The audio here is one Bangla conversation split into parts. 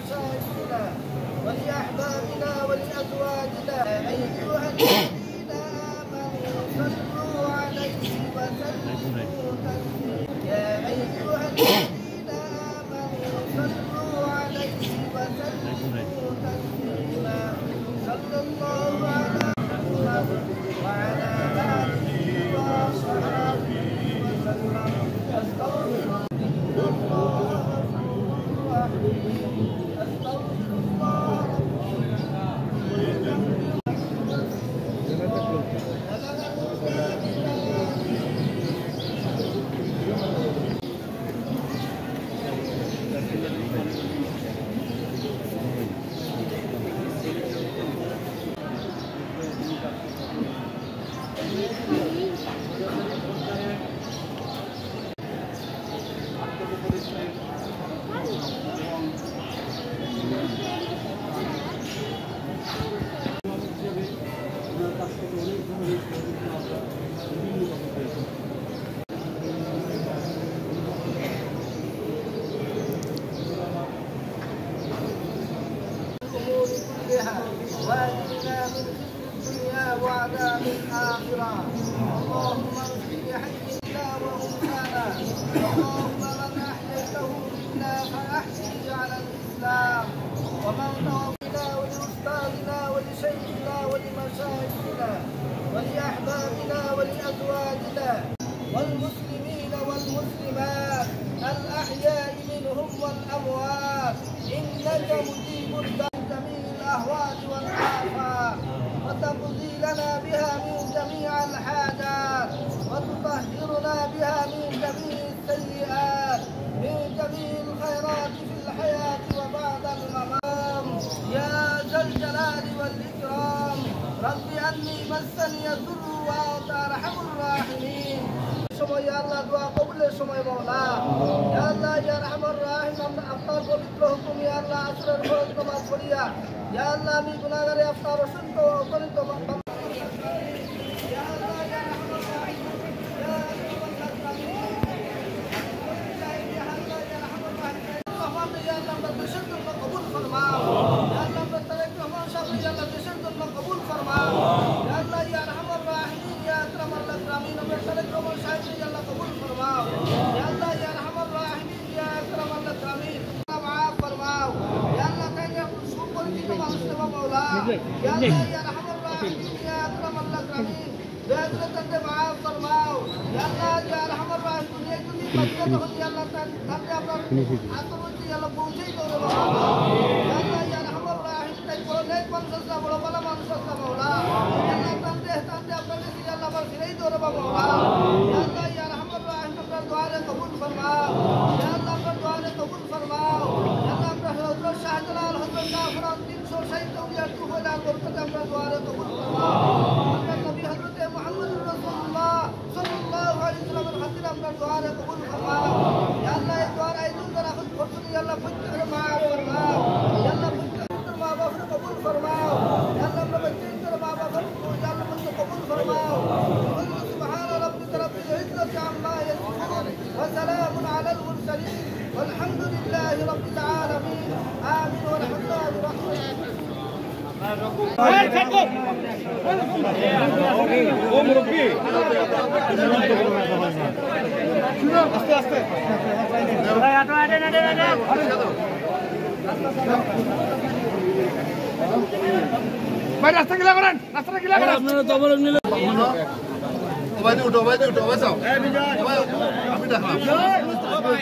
ولمشايخنا ولأحبابنا ولأزواجنا أيها الذين آمنوا صلوا عليه وسلموا تسليما يا أيها الذين آمنوا صلوا عليه وسلموا تسليما صلى الله على محمد وعلى آله وصحبه وسلم أستغفر الله واجعلنا من الدنيا وعذاب الآخرة. اللهم اغفر لحينا وموتانا، اللهم من أحييته منا فأحيه على الإسلام، ومن توفنا ولأستاذنا ولشيخنا ولمشايخنا ولأحبابنا ولأزواجنا والمسلمين والمسلمات الأحياء منهم والأموات، إنك مجيب جميع الأهوال والآفات، وتقضي لنا بها من جميع الحاجات، وتطهرنا بها من جميع السيئات، من جميع الخيرات في الحياة وبعد الممات، يا ذا الجلال والإكرام. رب أني مسني الضر وأنت أرحم الراحمين। সময় আল্লাহ দোয়া কবুলের সময় মাওলা, ইয়া আল্লাহ ইয়া রাহমান রাহিম, আমরা আপনার পবিত্র হুকুম ইয়া আল্লাহ আসরের ফরজ নামাজ পড়িয়া ইয়া আল্লাহ আমি গুনাহগারে আপনার অসংখ্য অগণিত ইয়া আল্লাহ ইয়া রাহমান রাহিম ইয়া রহমান ইয়া আল্লাহ আমরা দেশের জন্য কবুল ফরমাও, ইয়া আল্লাহ আমরা তারেক রহমান সাহেব ইয়া আল্লাহ দেশের জন্য কবুল ফরমাও, ইয়া আল্লাহ ইয়া রাহমান রাহিম ইয়া আকরামাল আকরামিন আমরা তারেক রহমান সাহেব ইয়া আল্লাহ কবুল ফরমাও, ইয়া আল্লাহ ইয়া রাহমান রাহিম ইয়া আকরামাল আকরামিন মাফ ফরমাও, ইয়া আল্লাহ কাইয়া সুপরিচিত মানুষ দেবা মাওলা, ইয়া আল্লাহ ইয়া রাহমান রাহিম ইয়া আকরামাল আকরামিন বেয়াদরতে মাফ ফরমাও, ইয়া আল্লাহ ইয়া রাহমান রাহিম দুনিয়া বাচ্চা হল ইয়া আল্লাহ তাকে আপনার আত্মবর্তী ইয়া আল্লাহ পৌঁছেই করে বাবা, ইয়া আল্লাহ ইয়া রাহমান রাহিম তাই বড় নেক মানুষ আছে, বড় ভালো মানুষ আছে মাওলা, ইয়া আল্লাহ তান্তে আপনার কাছে ইয়া আল্লাহ ফিরাই দরে বাবা মাওলা, ইয়া আল্লাহ ইয়া রাহমান রাহিম আপনার দোয়ারে কবুল ফরমাও, ইয়া আল্লাহ আপনার দোয়ারে কবুল ফরমাও, ইয়া আল্লাহ আমরা হযরত শাহজালাল হযরত জাফর 360 উলিয়ার তুফাইলার বরকতে আমরা দোয়ারে কবুল ফরমাও, আমরা নবী হযরত মুহাম্মদুর রাসূলুল্লাহ সাল্লাল্লাহু আলাইহি ওয়াসাল্লামের খাতিরে আমরা দোয়ারে কবুল ফরমাও, ইয়া আল্লাহ এই দোয়ার আইজুল দ্বারা খুদ করতে ইয়া আল্লাহ প্রত্যেকের মাফ ফরমাও, ইয়া আল্লাহ প্রত্যেকের মা বাবার কবুল ফরমাও, ইয়া আল্লাহ আমরা প্রত্যেকের মা বাবার ইয়া আল্লাহ কবুল ফরমাও। সুবহান রাব্বিকা রাব্বিল ইজ্জাতি আম্মা ইয়াসিফুন ওয়া সালামুন আলাল মুরসালিন ওয়ালহামদুলিল্লাহি রাব্বিল আলামিন। আমিন ওয়া রাহমাতুল্লাহি ওয়া ভাই রাস্তা গিলা করেন, রাস্তাটা গিলা করেন আপনারা তো বলেন নিলে উঠো ভাই যাও আমি দেখলাম ভাই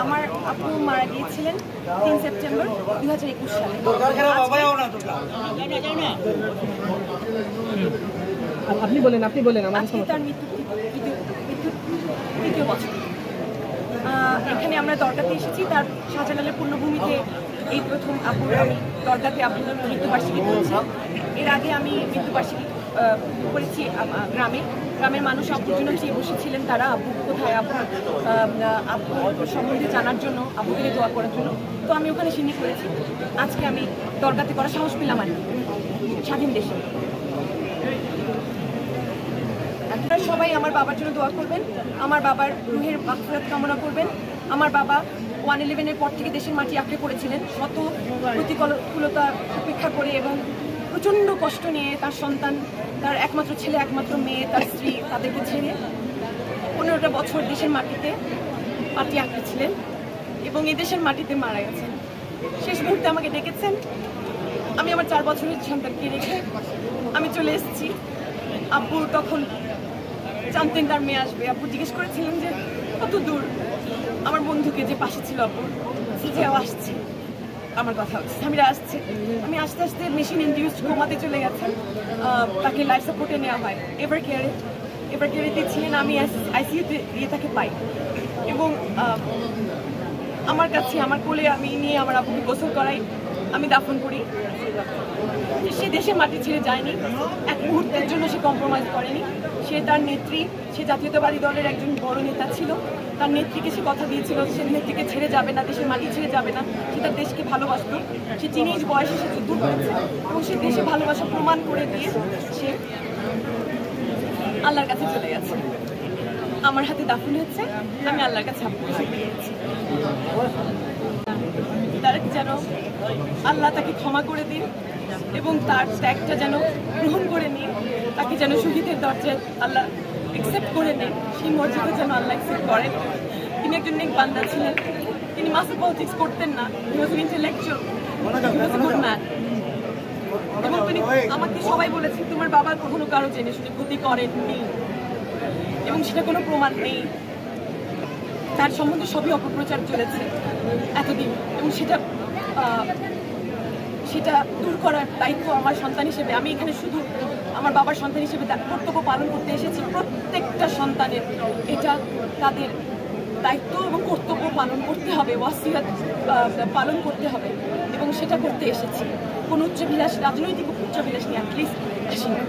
আমার আপু মারা গিয়েছিলেন 3 সেপ্টেম্বর 2021 সালে। আপনি বলেন আজকে তার মৃত্যু তৃতীয় বছর। এখানে আমরা দরগাতে এসেছি, তার শাহজালালের পুণ্যভূমিতে এই প্রথম আপুর আমি দরগাতে আপুর মৃত্যুবার্ষিকী করেছি। এর আগে আমি মৃত্যুবার্ষিকী করেছি গ্রামে। গ্রামের মানুষ আব্বুর জন্য চেয়ে বসেছিলেন, তারা আব্বু কোথায়, আব্বু সম্বন্ধে জানার জন্য, আব্বুকে দোয়া করার জন্য। তো আমি ওখানে সিন্নি করেছি। আজকে আমি দরগাতে করার সাহস পেলাম আর স্বাধীন দেশে। আপনারা সবাই আমার বাবার জন্য দোয়া করবেন, আমার বাবার রুহের মাগফিরাত কামনা করবেন। আমার বাবা 1/11-এর পর থেকে দেশের মাটি আঁকড়ে পড়েছিলেন, শত প্রতিকূলতা উপেক্ষা করে এবং প্রচণ্ড কষ্ট নিয়ে তার সন্তান, তার একমাত্র ছেলে, একমাত্র মেয়ে, তার স্ত্রী, তাদেরকে ছেড়ে 15টা বছর দেশের মাটিতে মাটি আঁকড়েছিলেন এবং এই দেশের মাটিতে মারা গেছেন। শেষ মুহূর্তে আমাকে ডেকেছেন। আমি আমার 4 বছরের সন্তানকে রেখে আমি চলে এসেছি। আব্বু তখন জানতেন তার মেয়ে আসবে। আব্বু জিজ্ঞেস করেছিলেন যে কত দূর। আমার বন্ধুকে যে পাশে ছিল আব্বু, যে আসছে, আমার কথা হচ্ছে সামিরা আসছে। আমি আস্তে আস্তে মেশিন ইনডিউসড কোমাতে চলে গেছেন। তাকে লাইফ সাপোর্টে নেওয়া হয়, এভার কেয়ারেতে ছিলেন। আমি আইসিইউতে গিয়ে তাকে পাই এবং আমার কাছে, আমার কোলে আমি নিয়ে আমার আব্বুকে গোসল করাই, আমি দাফন করি। সে দেশের মাটি ছেড়ে যায়নি, এক মুহূর্তের জন্য সে কম্প্রোমাইজ করেনি। সে তার নেত্রী, সে জাতীয়তাবাদী দলের একজন বড় নেতা ছিল। তার নেত্রীকে সে কথা দিয়েছিল সে নেত্রীকে ছেড়ে যাবে না, দেশের মাটি ছেড়ে যাবে না। সে তার দেশকে ভালোবাসত। সে টিনেজ বয়সে সে যুদ্ধ করেছে এবং সে দেশে ভালোবাসা প্রমাণ করে দিয়ে সে আল্লাহর কাছে চলে গেছে। আমার হাতে দাফন হচ্ছে, আমি আল্লাহর কাছে আব্বুকে শুনে দিয়েছি। তারা যেন আল্লাহ তাকে ক্ষমা করে দিন এবং তার ত্যাগটা যেন গ্রহণ করে নিন, তাকে যেন শহীদের দরজায় আল্লাহ অ্যাকসেপ্ট করে নেন, সেই মর্যাদা যেন আল্লাহ অ্যাকসেপ্ট করেন। তিনি একজন নেক বান্দা ছিলেন, তিনি মাসে পলিটিক্স করতেন না, he was an intellectual, he was a good man. এবং তিনি আমাকে সবাই বলেছেন তোমার বাবা কখনো কারো জেনে শুনে ক্ষতি করেননি এবং সেটা কোনো প্রমাণ নেই। তার সম্বন্ধে সবই অপপ্রচার চলেছে এতদিন এবং সেটা দূর করার দায়িত্ব আমার সন্তান হিসেবে। আমি এখানে শুধু আমার বাবার সন্তান হিসেবে কর্তব্য পালন করতে এসেছি। প্রত্যেকটা সন্তানের এটা তাদের দায়িত্ব এবং কর্তব্য পালন করতে হবে, ওয়াসিয়াত পালন করতে হবে এবং সেটা করতে এসেছি। কোনো উচ্চাভিলাষ, রাজনৈতিক উচ্চাভিলাষ নিয়ে অ্যাটলিস্ট আসিনি।